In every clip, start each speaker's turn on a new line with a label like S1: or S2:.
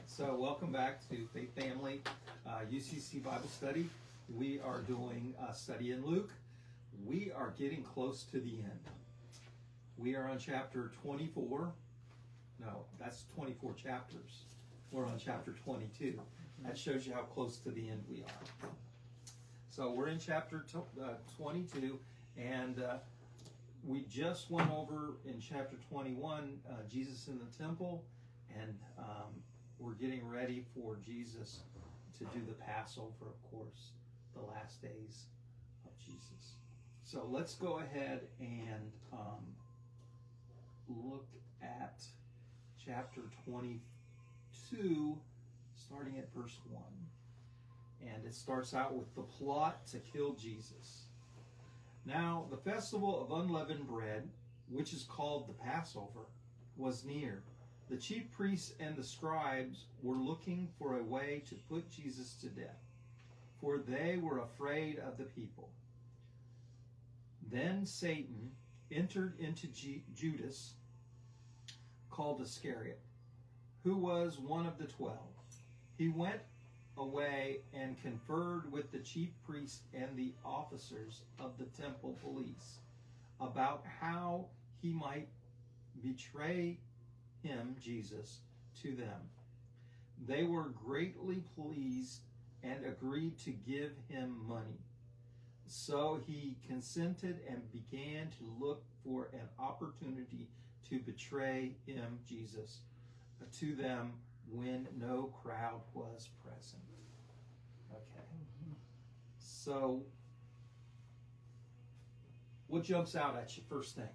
S1: So welcome back to Faith Family UCC Bible Study. We are doing a study in Luke. We are getting close to the end. We are on chapter 24. No, that's 24 chapters. We're on chapter 22. That shows you how close to the end we are. So we're in chapter 22, and we just went over in chapter 21 Jesus in the temple, and we're getting ready for Jesus to do the Passover, of course, the last days of Jesus. So let's go ahead and look at chapter 22, starting at verse 1. And it starts out with the plot to kill Jesus. Now, the festival of unleavened bread, which is called the Passover, was near. The chief priests and the scribes were looking for a way to put Jesus to death, for they were afraid of the people. Then Satan entered into Judas, called Iscariot, who was one of the 12. He went away and conferred with the chief priests and the officers of the temple police about how he might betray him, Jesus, to them. They were greatly pleased and agreed to give him money. So he consented and began to look for an opportunity to betray him, Jesus, to them when no crowd was present. Okay. So, what jumps out at you first thing?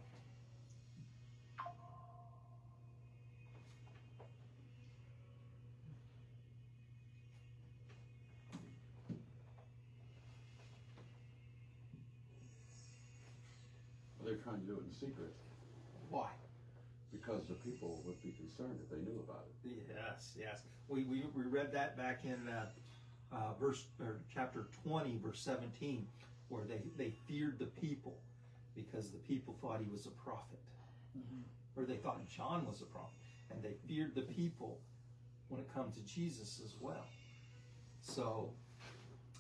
S2: Well, they're trying to do it in secret.
S1: Why?
S2: Because the people would be concerned if they knew about it.
S1: Yes. We read that back in chapter 20, verse 17, where they feared the people because the people thought he was a prophet. Mm-hmm. Or they thought John was a prophet. And they feared the people when it comes to Jesus as well. So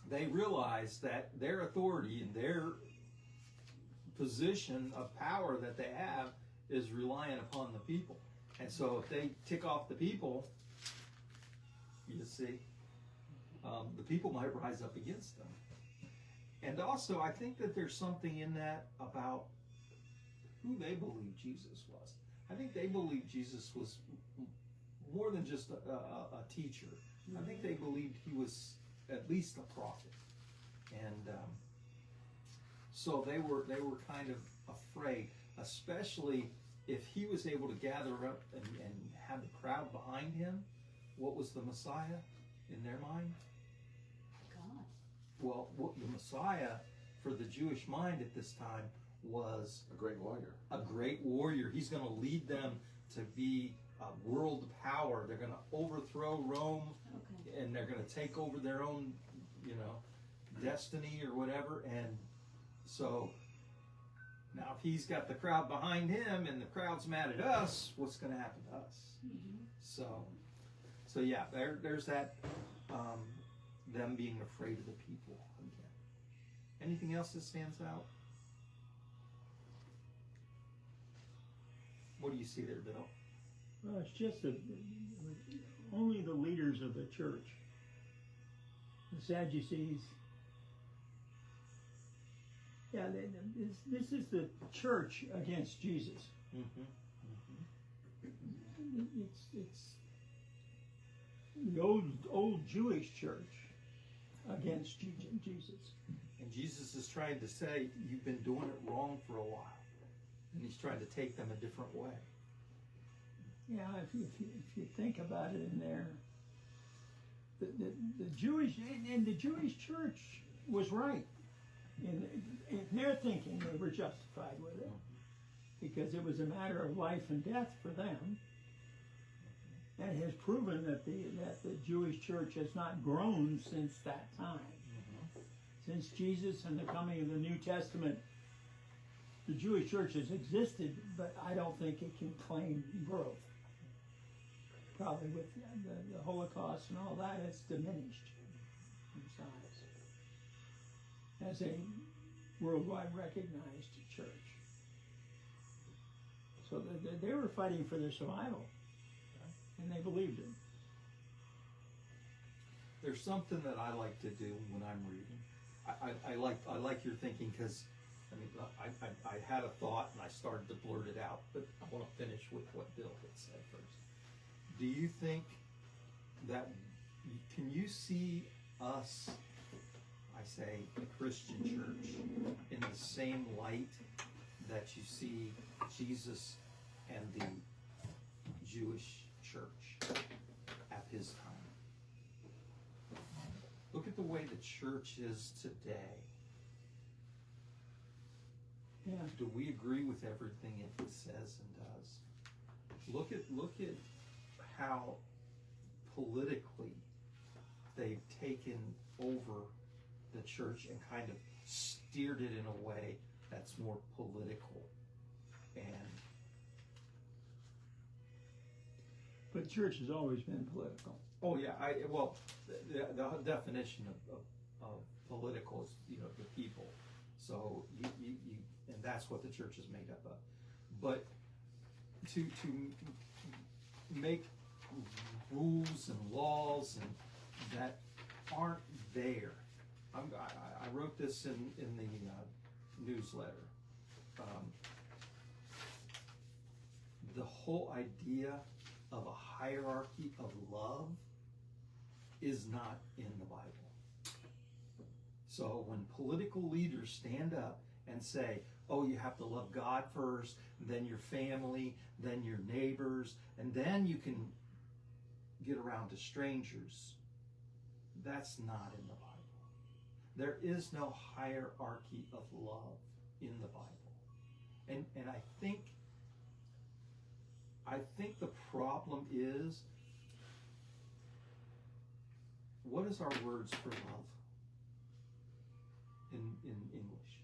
S1: they realized that their authority and their position of power that they have is reliant upon the people. And so if they tick off the people, you see, the people might rise up against them. And also, I think that there's something in that about who they believe Jesus was. I think they believed Jesus was more than just a teacher. I think they believed he was at least a prophet. And so they were kind of afraid, especially if he was able to gather up and have the crowd behind him. What was the Messiah in their mind?
S3: God.
S1: Well, the Messiah for the Jewish mind at this time was
S2: A great warrior.
S1: A great warrior. He's going to lead them to be a world power. They're going to overthrow Rome, and they're going to take over their own, destiny or whatever. And so now if he's got the crowd behind him and the crowd's mad at us, what's going to happen to us? Mm-hmm. So yeah, there's that, them being afraid of the people again. Anything else that stands out? What do you see there, Bill?
S4: Well, it's just only the leaders of the church, the Sadducees. Yeah, this is the church against Jesus.
S1: Mm-hmm. Mm-hmm.
S4: It's the old Jewish church against Jesus.
S1: And Jesus is trying to say, you've been doing it wrong for a while. And he's trying to take them a different way.
S4: Yeah, if you think about it in there, the Jewish church was right. In their thinking, they were justified with it because it was a matter of life and death for them. And it has proven that the Jewish church has not grown since that time. Mm-hmm. Since Jesus and the coming of the New Testament, the Jewish church has existed, but I don't think it can claim growth. probably with the Holocaust and all that, it's diminished in size as a worldwide recognized church. So they were fighting for their survival, and they believed it.
S1: There's something that I like to do when I'm reading. I like your thinking, because I mean I had a thought and I started to blurt it out, but I want to finish with what Bill had said first. Do you think that can you see us, I say, the Christian church, in the same light that you see Jesus and the Jewish church at his time? Look at the way the church is today.
S4: Yeah.
S1: Do we agree with everything it says and does? Look at how politically they've taken over the church and kind of steered it in a way that's more political.
S4: But church has always been political.
S1: Oh yeah, the definition of political is, the people. So you and that's what the church is made up of. But to make rules and laws and that aren't there. I wrote this in the newsletter. The whole idea of a hierarchy of love is not in the Bible. So when political leaders stand up and say, oh, you have to love God first, then your family, then your neighbors, and then you can get around to strangers, that's not in the Bible. There is no hierarchy of love in the Bible. And I think the problem is, what is our words for love in English?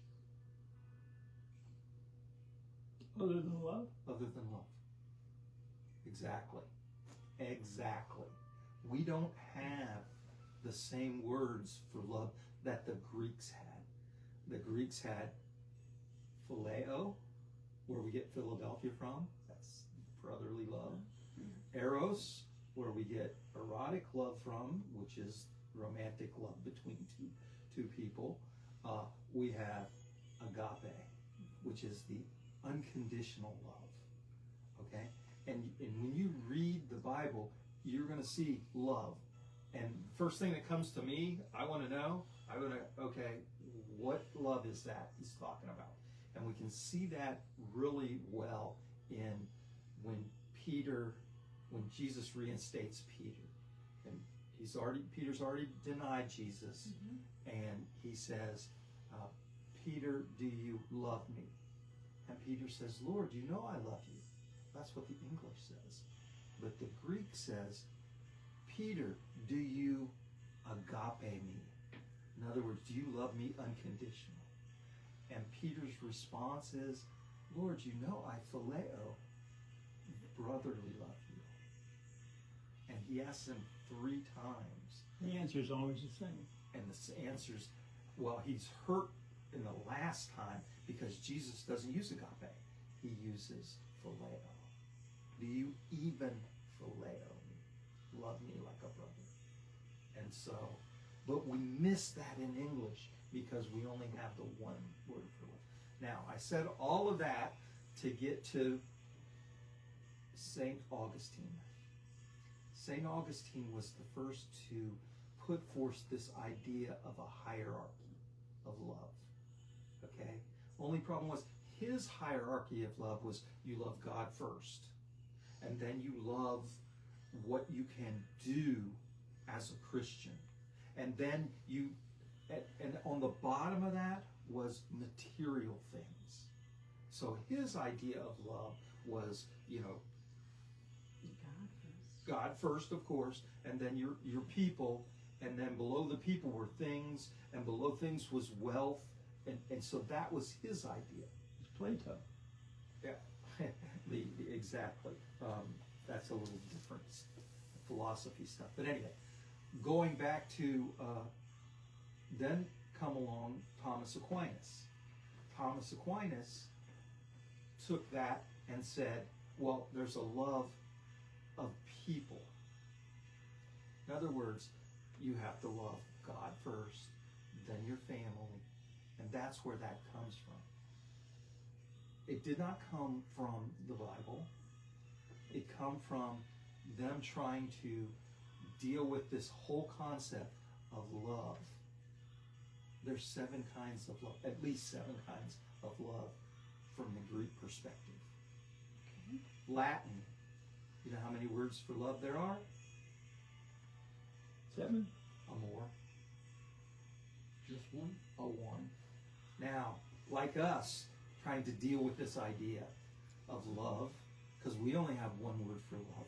S4: Other than love?
S1: Other than love. Exactly. We don't have the same words for love that the Greeks had. The Greeks had phileo, where we get Philadelphia from. That's brotherly love. Eros, where we get erotic love from, which is romantic love between two people. We have agape, which is the unconditional love. Okay? And when you read the Bible, you're going to see love. And first thing that comes to me, I want to know, okay, what love is that he's talking about? And we can see that really well in when Jesus reinstates Peter. And Peter's already denied Jesus. Mm-hmm. And he says, Peter, do you love me? And Peter says, Lord, you know I love you. That's what the English says. But the Greek says, Peter, do you agape me? In other words, do you love me unconditionally? And Peter's response is, Lord, you know I phileo, brotherly love you. And he asks him 3 times.
S4: The answer is always the same.
S1: And the answer's, well, he's hurt in the last time because Jesus doesn't use agape. He uses phileo. Do you even phileo me? Love me like a brother. And so, but we miss that in English because we only have the one word for love. Now, I said all of that to get to St. Augustine. St. Augustine was the first to put forth this idea of a hierarchy of love. Okay? Only problem was his hierarchy of love was you love God first, and then you love what you can do as a Christian. And then and on the bottom of that was material things. So his idea of love was, God first, of course, and then your people, and then below the people were things, and below things was wealth, and so that was his idea.
S4: It's Plato.
S1: Yeah, exactly. That's a little different philosophy stuff. But anyway, going back to then come along Thomas Aquinas. Thomas Aquinas took that and said, well, there's a love of people. In other words, you have to love God first, then your family, and that's where that comes from. It did not come from the Bible. It come from them trying to deal with this whole concept of love. There's 7 kinds of love, at least 7 kinds of love from the Greek perspective.
S4: Okay.
S1: Latin, you know how many words for love there are?
S4: 7?
S1: Amor.
S2: Just one?
S1: A 1. Now, like us, trying to deal with this idea of love, because we only have one word for love.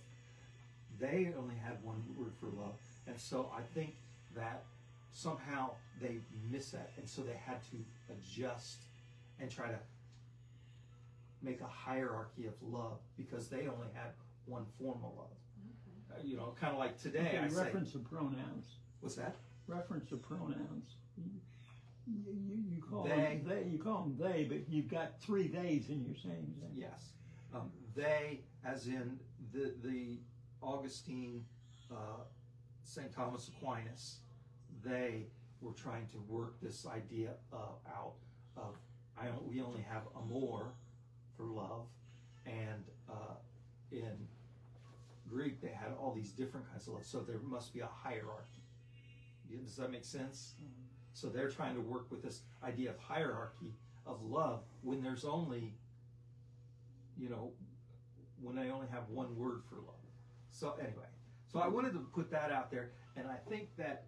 S1: They only had one word for love. And so I think that somehow they missed that. And so they had to adjust and try to make a hierarchy of love because they only had one form of love. You know, kind of like today,
S4: Okay,
S1: I say.
S4: reference of pronouns.
S1: What's that?
S4: Reference of pronouns. You call
S1: They.
S4: them they. You call them they, but you've got 3 theys in your same thing.
S1: Yes. They, as in the Augustine, St. Thomas Aquinas, they were trying to work this idea out of we only have amor for love, and in Greek they had all these different kinds of love, so there must be a hierarchy. Does that make sense? So they're trying to work with this idea of hierarchy of love when there's only, when they only have one word for love. So anyway, so I wanted to put that out there, and I think that,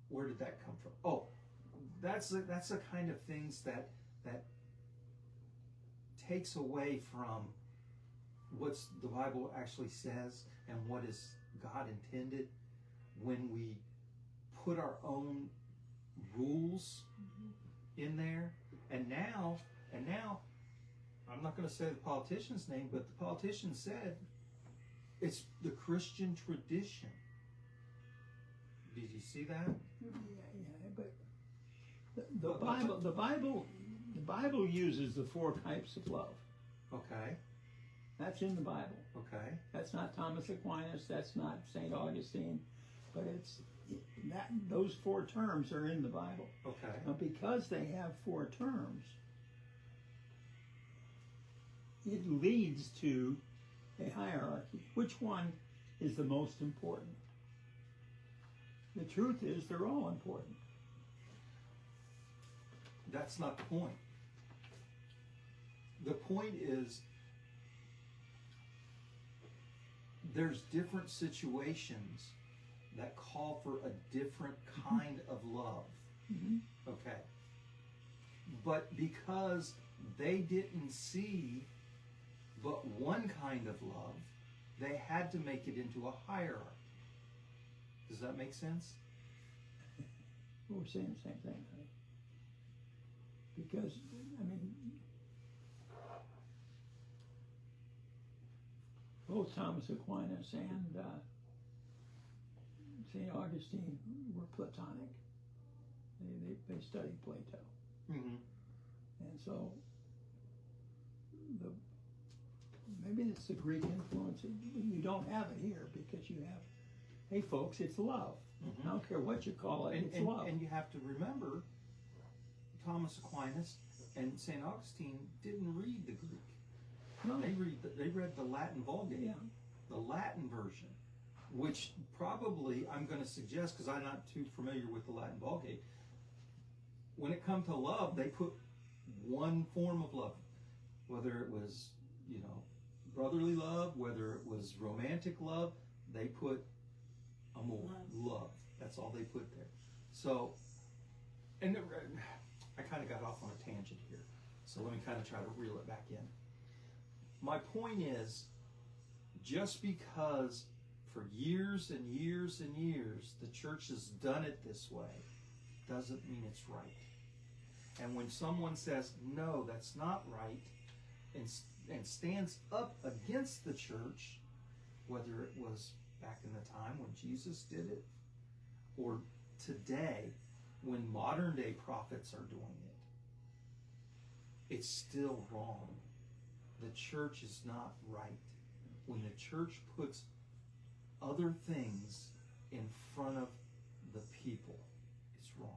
S1: where did that come from? Oh, that's the kind of things that takes away from what the Bible actually says and what is God intended when we put our own rules in there. And now, I'm not going to say the politician's name, but the politician said it's the Christian tradition. Did you see that?
S4: Yeah, but the Bible uses the 4 types of love.
S1: Okay.
S4: That's in the Bible.
S1: Okay.
S4: That's not Thomas Aquinas. That's not St. Augustine. But those 4 terms are in the Bible.
S1: Okay.
S4: Now, because they have 4 terms, it leads to a hierarchy. Which one is the most important? The truth is, they're all important.
S1: That's not the point. The point is there's different situations that call for a different kind of love.
S4: Mm-hmm.
S1: Okay. But because they didn't see but one kind of love, they had to make it into a hierarchy. Does that make sense?
S4: We're saying the same thing, honey. Because, both Thomas Aquinas and St. Augustine were Platonic. They studied Plato.
S1: Mm-hmm.
S4: And so, maybe it's the Greek influence. You don't have it here because you have, hey folks, it's love.
S1: Mm-hmm.
S4: I don't care what you call it, it's love.
S1: And you have to remember, Thomas Aquinas and St. Augustine didn't read the Greek.
S4: No.
S1: They read the Latin Vulgate,
S4: Yeah.
S1: the Latin version, which probably I'm going to suggest, because I'm not too familiar with the Latin Vulgate, when it comes to love, they put one form of love, whether it was, brotherly love, whether it was romantic love, they put amor, love. That's all they put there. So, and I kind of got off on a tangent here, so let me kind of try to reel it back in. My point is, just because for years and years and years the church has done it this way, doesn't mean it's right. And when someone says, no, that's not right, and stands up against the church, whether it was back in the time when Jesus did it, or today when modern day prophets are doing it, it's still wrong. The church is not right. When the church puts other things in front of the people, it's wrong.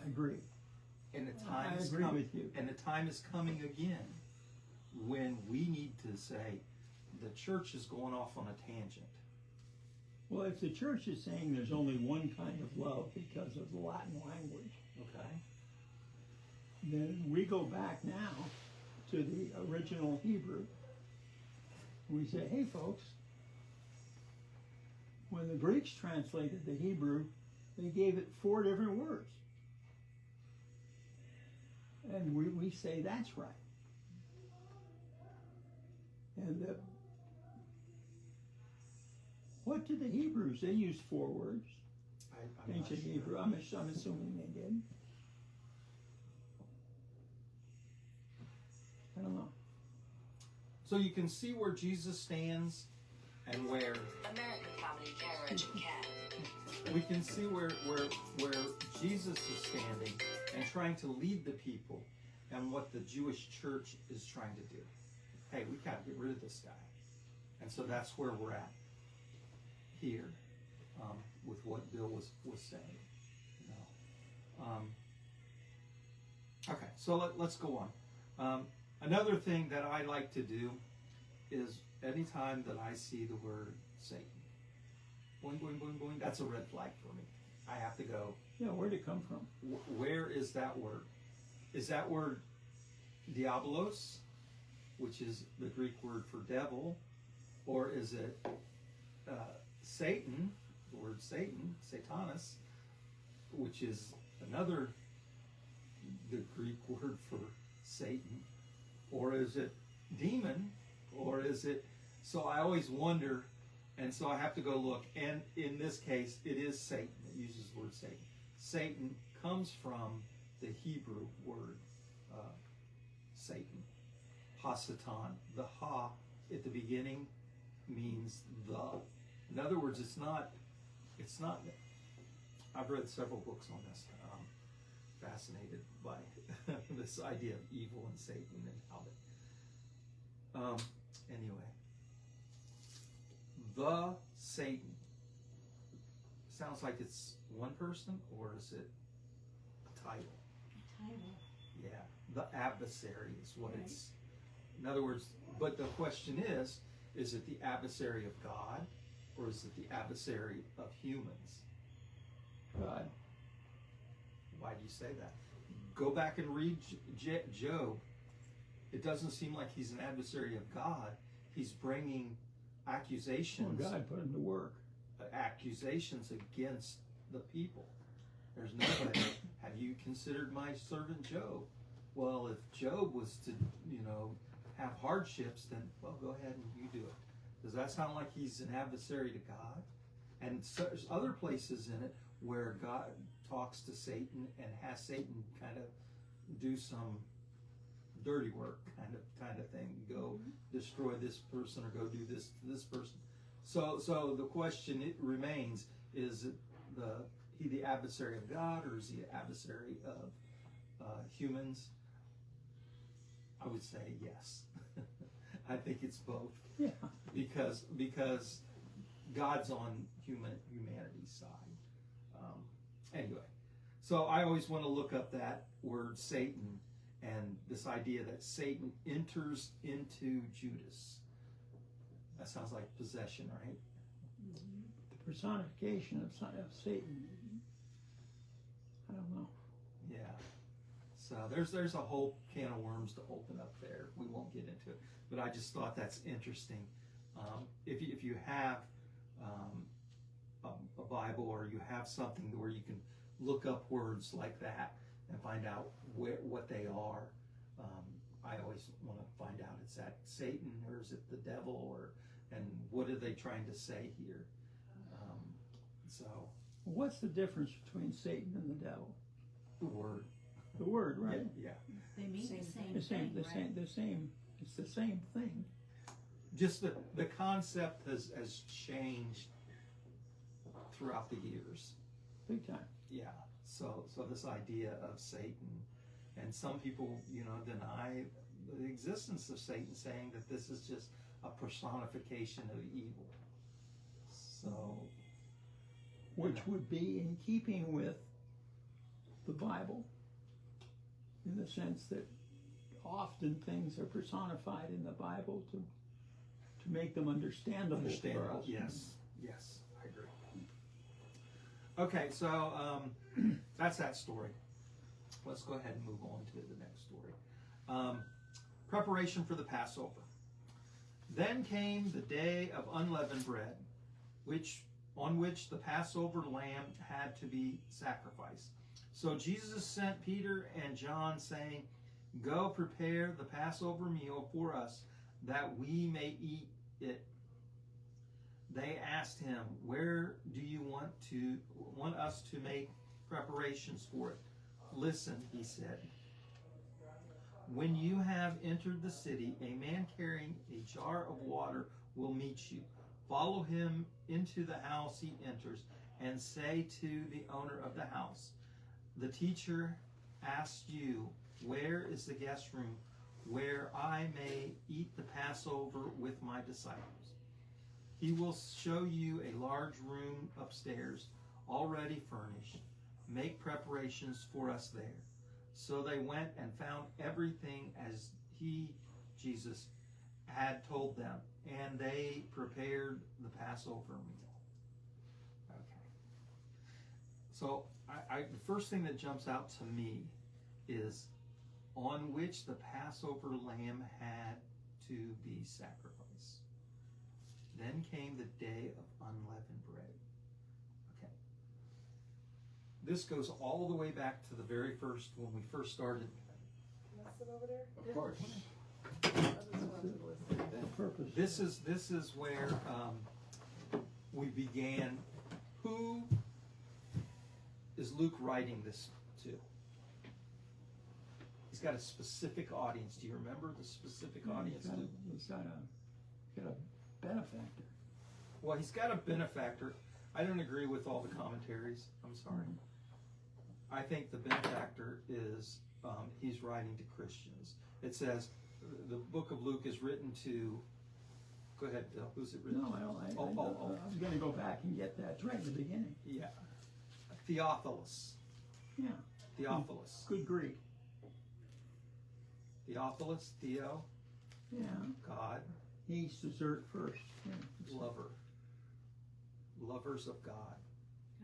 S4: I agree.
S1: And the time is
S4: agree with you.
S1: And the time is coming again when we need to say the church is going off on a tangent.
S4: Well, if the church is saying there's only one kind of love because of the Latin language,
S1: Okay.
S4: then we go back now to the original Hebrew. We say, hey folks, when the Greeks translated the Hebrew, they gave it 4 different words. And we say that's right. And what did the Hebrews? They used 4 words.
S1: I'm not
S4: Ancient
S1: sure.
S4: Hebrew. I'm assuming they did. I don't know.
S1: So you can see where Jesus stands and where
S5: American Comedy Carriage and Cat.
S1: we can see where Jesus is standing and trying to lead the people and what the Jewish church is trying to do. Hey, we got to get rid of this guy. And so that's where we're at here with what Bill was saying. You know. Okay, so let's go on. Another thing that I like to do is anytime that I see the word Satan, boing, boing, boing, boing, that's a red flag for me. I have to go,
S4: Yeah, where'd it come from?
S1: where is that word? Is that word diabolos, which is the Greek word for devil, or is it Satan, the word Satan, Satanas, which is the Greek word for Satan, or is it demon, or is it, so I always wonder, and so I have to go look, and in this case, it is Satan. It uses the word Satan. Satan comes from the Hebrew word Satan, Hasatan. The ha at the beginning means the. In other words, it's not, I've read several books on this, fascinated by this idea of evil and Satan and how they, anyway, the Satan sounds like it's one person, or is it a title?
S3: Title.
S1: Yeah, the adversary is what
S3: Right.
S1: it's, in other words, but the question is it the adversary of God, or is it the adversary of humans?
S4: God.
S1: Why do you say that? Go back and read Job. It doesn't seem like he's an adversary of God. He's bringing
S4: Well,
S1: accusations,
S4: God put him to work.
S1: accusations against the people. There's nobody. Have you considered my servant Job? Well, if Job was to, have hardships, then, well, go ahead and you do it. Does that sound like he's an adversary to God? And so, there's other places in it where God talks to Satan and has Satan kind of do some dirty work kind of thing. Go destroy this person or go do this to this person. So the question it remains, is it he the adversary of God, or is he the adversary of humans? I would say yes. I think it's both.
S4: Yeah.
S1: Because God's on humanity's side. Anyway, so I always want to look up that word Satan and this idea that Satan enters into Judas. That sounds like possession, right?
S4: The personification of Satan. I don't know.
S1: Yeah. So there's a whole can of worms to open up there. We won't get into it, but I just thought that's interesting. If you have a Bible, or you have something where you can look up words like that and find out what they are, I always want to find out, is that Satan, or is it the devil, and what are they trying to say here? So
S4: What's the difference between Satan and the devil?
S1: the word.
S4: the word, right?
S1: Yeah.
S3: They mean
S5: Same
S3: the same
S4: The same,
S3: thing, right?
S4: it's the same thing.
S1: Just the concept has changed throughout the years.
S4: Big time.
S1: Yeah. So this idea of Satan, and some people, deny the existence of Satan, saying that this is just a personification of evil. So,
S4: Which would be in keeping with the Bible, in the sense that often things are personified in the Bible to make them understandable for
S1: understandable.
S4: us.
S1: Yes, I agree. Okay, so that's that story. Let's go ahead and move on to the next story. Preparation for the Passover. Then came the day of unleavened bread, on which the Passover lamb had to be sacrificed. So Jesus sent Peter and John, saying, "Go prepare the Passover meal for us, that we may eat it." They asked him, "Where do you want us to make preparations for it?" "Listen," he said. "When you have entered the city, a man carrying a jar of water will meet you. Follow him into the house he enters, and say to the owner of the house, 'The teacher asked you, where is the guest room where I may eat the Passover with my disciples?' He will show you a large room upstairs, already furnished. Make preparations for us there." So they went and found everything as Jesus, had told them, and they prepared the Passover meal. Okay. So the first thing that jumps out to me is on which the Passover lamb had to be sacrificed. Then came the day of unleavened bread. Okay. This goes all the way back to the very first, when we first started.
S6: Can I sit over there?
S2: Of course.
S6: I just wanted to listen.
S4: Purpose.
S1: This is where we began. Who is Luke writing this to? He's got a specific audience. Do you remember the specific audience?
S4: He's got a benefactor.
S1: Well, he's got a benefactor. I don't agree with all the commentaries. I'm sorry. I think the benefactor is he's writing to Christians. It says the book of Luke is written to. Go ahead, Bill. Who's it written
S4: No,
S1: to?
S4: I was going to go back and get that. It's right at the beginning.
S1: Yeah. Theophilus.
S4: Yeah.
S1: Theophilus.
S4: Good Greek.
S1: Theophilus, Theo,
S4: Yeah.
S1: God,
S4: He's dessert first. Yeah.
S1: lover. Lovers of God.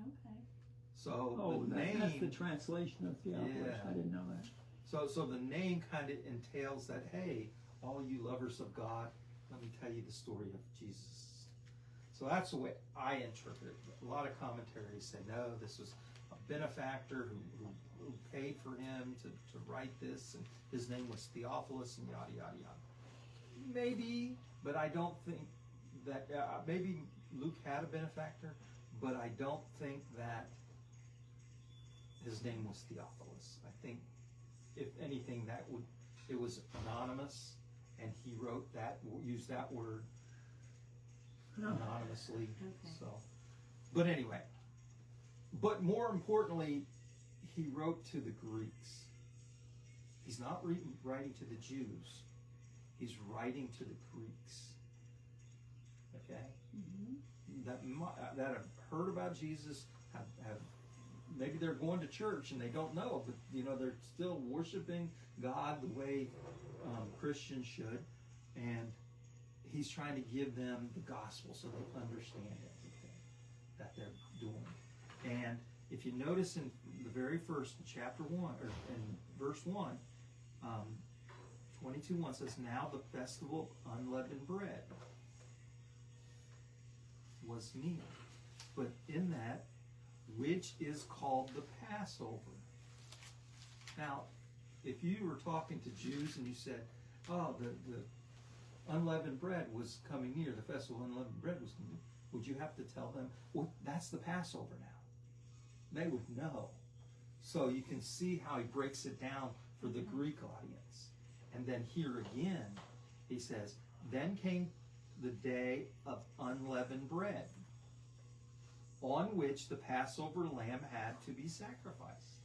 S3: Okay.
S1: So
S4: Oh,
S1: the
S4: that's the
S1: name,
S4: translation of Theophilus.
S1: Yeah.
S4: I didn't know that.
S1: so the name kind of entails that, hey, all you lovers of God, let me tell you the story of Jesus. So that's the way I interpret it. A lot of commentaries say, no, this was a benefactor who paid for him to write this, and his name was Theophilus, and yada, yada, yada. Maybe, but I don't think that, maybe Luke had a benefactor, but I don't think that his name was Theophilus. I think, if anything, it was anonymous, and he wrote that, used that word anonymously.
S3: Okay.
S1: So, but anyway, but more importantly, he wrote to the Greeks. He's not writing to the Jews. He's writing to the Greeks. Okay, that have heard about Jesus, have maybe they're going to church and they don't know, but they're still worshiping God the way Christians should, and he's trying to give them the gospel so they understand everything that they're doing. And if you notice in the very first, chapter 1, or in verse 1, 22:1 says, "Now the festival of unleavened bread was near." But in that, which is called the Passover. Now, if you were talking to Jews and you said, oh, the unleavened bread was coming near, the festival of unleavened bread was coming near, would you have to tell them, well, that's the Passover now? They would know. So you can see how he breaks it down for the Greek audience. And then here again, he says, then came the day of unleavened bread, on which the Passover lamb had to be sacrificed.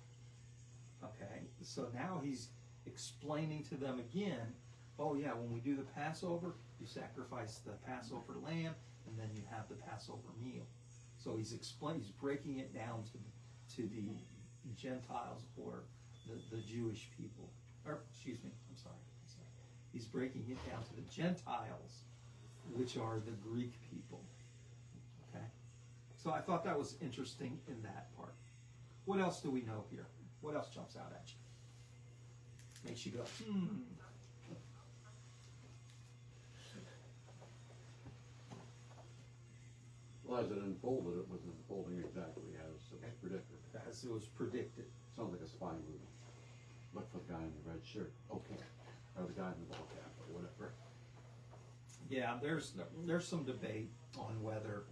S1: Okay, so now he's explaining to them again, oh yeah, when we do the Passover, you sacrifice the Passover lamb, and then you have the Passover meal. So he's breaking it down to the Gentiles or the Jewish people. Or, excuse me, I'm sorry. He's breaking it down to the Gentiles, which are the Greek people. Okay? So I thought that was interesting in that part. What else do we know here? What else jumps out at you? Makes you go,
S2: Well, as it unfolded, it was unfolding exactly as it was predicted.
S1: as it was predicted.
S2: Sounds like a spy movie. Look for the guy in the red shirt. Okay. Or the guy in the ball cap or whatever.
S1: Yeah, there's some debate on whether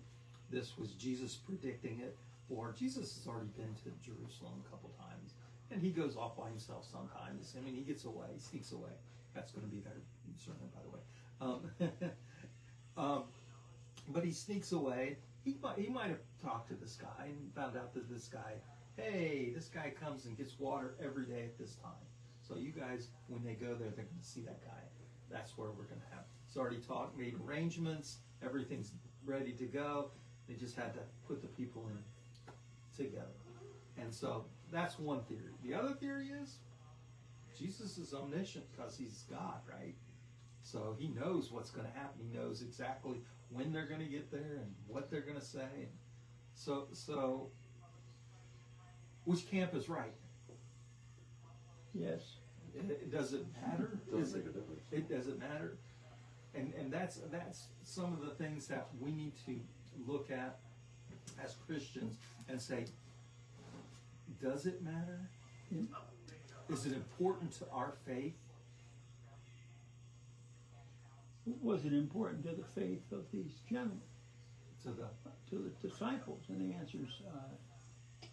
S1: this was Jesus predicting it, or Jesus has already been to Jerusalem a couple times, and he goes off by himself sometimes. I mean, he gets away, he sneaks away. That's going to be their sermon, by the way. But he sneaks away. He might have talked to this guy and found out that this guy, hey, this guy comes and gets water every day at this time. So you guys, when they go there, they're going to see that guy. That's where we're going to have. He's already made arrangements. Everything's ready to go. They just had to put the people in together. And so that's one theory. The other theory is Jesus is omniscient because he's God, right? So he knows what's going to happen. He knows exactly when they're going to get there and what they're going to say. So which camp is right?
S4: Yes.
S1: Does it matter?
S2: Doesn't make a difference.
S1: It doesn't matter. And that's some of the things that we need to look at as Christians and say, does it matter? Is it important to our faith?
S4: Was it important to the faith of these gentlemen,
S1: To the
S4: disciples? And the answer is,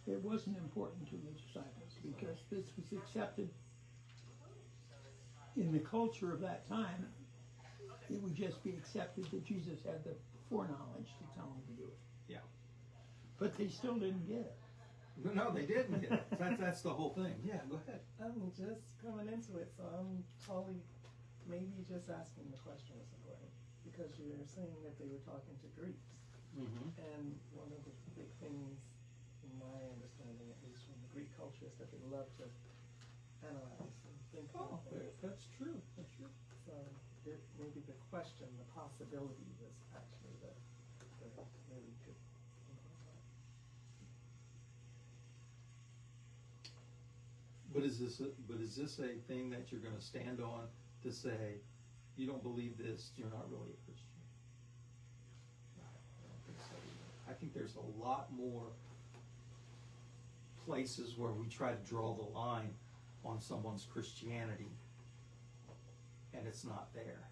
S4: it wasn't important to the disciples because this was accepted in the culture of that time. It would just be accepted that Jesus had the foreknowledge to tell them to do it.
S1: Yeah.
S4: But they still didn't get it.
S1: No, they didn't get it. That's the whole thing. Yeah, go ahead.
S6: I'm just coming into it, so I'm totally maybe just asking the question was important because you're saying that they were talking to Greeks.
S1: Mm-hmm.
S6: And one of the big things, in my understanding, at least from the Greek culture, is that they love to analyze and think about things.
S1: That's true. That's true.
S6: So maybe the question, the possibility, was actually the really good.
S1: But is this a thing that you're going to stand on to say, you don't believe this, you're not really a Christian? I don't think so either. I think there's a lot more places where we try to draw the line on someone's Christianity, and it's not there.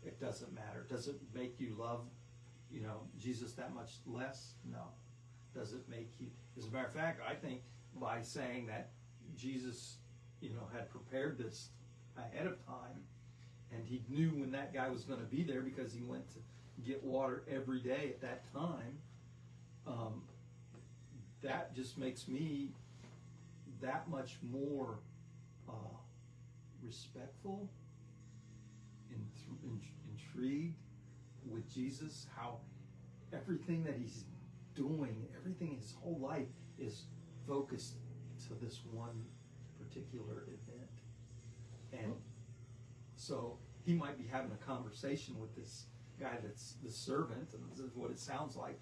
S1: It doesn't matter. Does it make you love, Jesus that much less? No. Does it make you? As a matter of fact, I think by saying that Jesus, had prepared this ahead of time, and he knew when that guy was going to be there because he went to get water every day at that time. That just makes me that much more respectful, intrigued with Jesus. How everything that he's doing, everything his whole life is focused to this one particular event. And so he might be having a conversation with this guy that's the servant, and this is what it sounds like,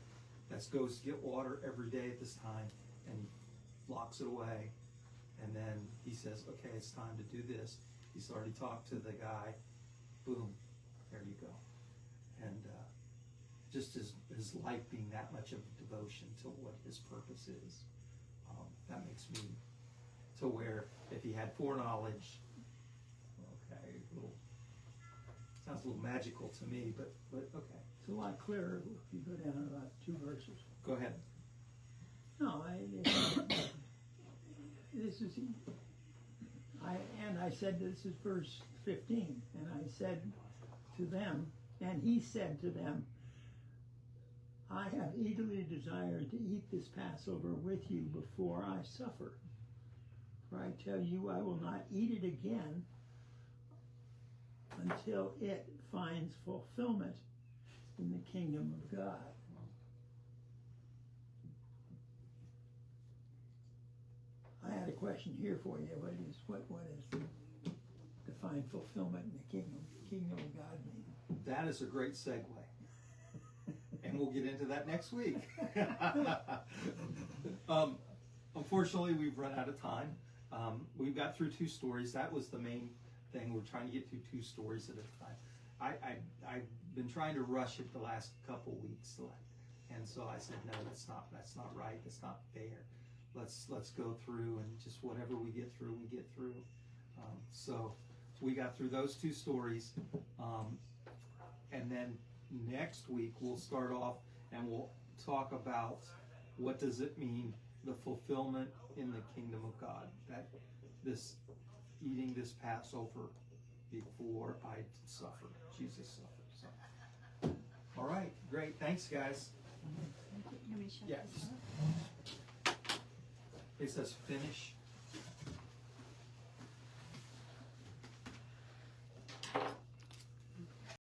S1: that goes to get water every day at this time, and he locks it away, and then he says, okay, it's time to do this. He's already talked to the guy, boom, there you go. And just his life being that much of devotion to what his purpose is, that makes me to where if he had foreknowledge, okay, sounds a little magical to me, but okay.
S4: It's a lot clearer if you go down about 2 verses.
S1: Go ahead.
S4: No, this is, I said this is verse 15, and I said to them, and he said to them, I have eagerly desired to eat this Passover with you before I suffer. For I tell you, I will not eat it again until it finds fulfillment in the kingdom of God. I had a question here for you. What is to find fulfillment in the kingdom of God mean?
S1: That is a great segue. And we'll get into that next week. Unfortunately, we've run out of time. We've got through 2 stories. That was the main thing. We're trying to get through 2 stories at a time. I've been trying to rush it the last couple weeks, and so I said, no, that's not right. That's not fair. Let's go through, and just whatever we get through, we get through. So we got through those 2 stories, and then next week we'll start off and we'll talk about what does it mean, the fulfillment in the kingdom of God, that this eating this Passover before I suffer, Jesus suffered. So, all right, great, thanks guys.
S3: You want me to shut
S1: Yeah.
S3: this off?
S1: It says finish.